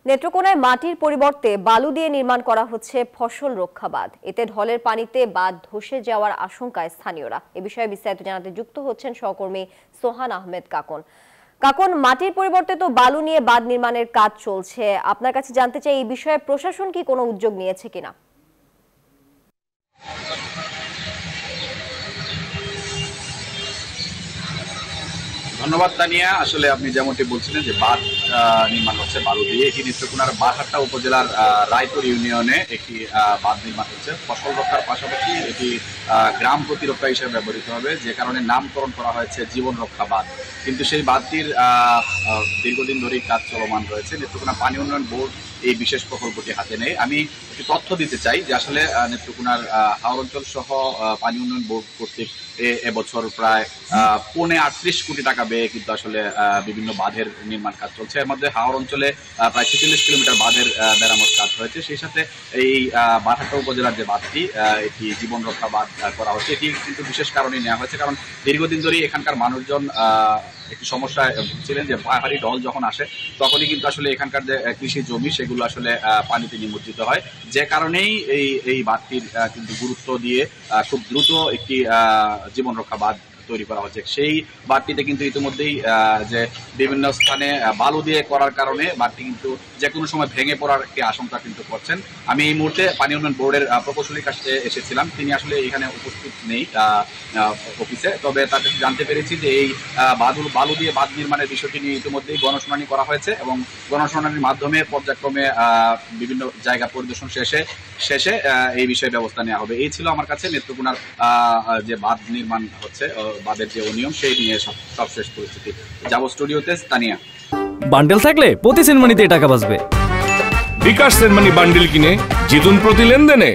নেত্রকোনায় মাটির পরিবর্তে বালু দিয়ে নির্মাণ করা হচ্ছে ফসল রক্ষা বাঁধ। এতে ঢলের পানিতে বাঁধ ধসে যাওয়ার আশঙ্কায় স্থানীয়রা। এ বিষয়ে বিস্তারিত জানাতে যুক্ত হচ্ছেন সহকর্মী সোহান আহমেদ কাকন। কাকন, মাটির পরিবর্তে তো বালু নিয়ে বাঁধ নির্মাণের কাজ চলছে, আপনার কাছে জানতে চাই এই বিষয়ে প্রশাসন কি কোনো উদ্যোগ নিয়েছে কিনা? ধন্যবাদ তানিয়া। আসলে আপনি যেমনটি বলছিলেন যে বাঁধ নির্মাণ হচ্ছে বালু দিয়ে। এটি নেত্রকোনার বারহাট্টা উপজেলার রায়পুর ইউনিয়নে একটি বাঁধ নির্মাণ হচ্ছে। ফসল রক্ষার পাশাপাশি এটি গ্রাম প্রতিরক্ষা হিসেবে ব্যবহৃত হবে, যে কারণে নামকরণ করা হয়েছে জীবন রক্ষা বাঁধ। কিন্তু সেই বাঁধটির দীর্ঘদিন ধরেই কাজ চলমান রয়েছে। নেত্রকোনা পানি উন্নয়ন বোর্ড এই বিশেষ প্রকল্পটি হাতে নেয়। আমি একটি তথ্য দিতে চাই যে আসলে নেত্রকোনার হাওর অঞ্চল সহ পানি উন্নয়ন বোর্ড কর্তৃক এবছর প্রায় 38 কোটি টাকা ব্যয়ে কিন্তু আসলে বিভিন্ন বাঁধের নির্মাণ কাজ চলছে। এর মধ্যে হাওর অঞ্চলে প্রায় 46 কিলোমিটার বাঁধের মেরামত কাজ হয়েছে। সেই সাথে এই বারহাট্টা উপজেলার যে বাঁধটি, এটি জীবন রক্ষা বাঁধ করা হচ্ছে। এটি কিন্তু বিশেষ কারণে নেওয়া হয়েছে, কারণ দীর্ঘদিন ধরেই এখানকার মানুষজন একটি সমস্যায় ভুগছিলেন যে পাহাড়ি ঢল যখন আসে তখনই কিন্তু আসলে এখানকার যে কৃষি জমি সেগুলো আসলে পানিতে নিমজ্জিত হয়, যে কারণেই এই বাঁধটির কিন্তু গুরুত্ব দিয়ে খুব দ্রুত একটি জীবন রক্ষা বাঁধ তৈরি করা হচ্ছে। সেই বাঁধটিতে কিন্তু ইতিমধ্যেই যে বিভিন্ন স্থানে বালু দিয়ে করার কারণে বাঁধটি কিন্তু যে কোনো সময় ভেঙে পড়ার একটি আশঙ্কা কিন্তু করছেন। আমি এই মুহূর্তে পানি উন্নয়ন বোর্ডের প্রকৌশলীর কাছে এসেছিলাম, তিনি আসলে এখানে উপস্থিত নেই অফিসে। তবে তার কাছে জানতে পেরেছি যে এই বালু দিয়ে বাঁধ নির্মাণের বিষয়টি নিয়ে ইতিমধ্যেই গণশুনানি করা হয়েছে এবং গণশুনানির মাধ্যমে পর্যায়ক্রমে বিভিন্ন জায়গা পরিদর্শন শেষে এই বিষয়ে ব্যবস্থা নেওয়া হবে। এই ছিল আমার কাছে নেত্রকোনার যে বাঁধ নির্মাণ হচ্ছে, বাঁধের যে অনিয়ম সেই নিয়ে সব শেষ পরিস্থিতি। যাব স্টুডিওতে। তানিয়া। বান্ডেল থাকলে প্রতি সেনমানিতে টাকা বাঁচবে। বিকাশ সেনমানি বান্ডেল কিনে জিতুন প্রতি লেনদেনে।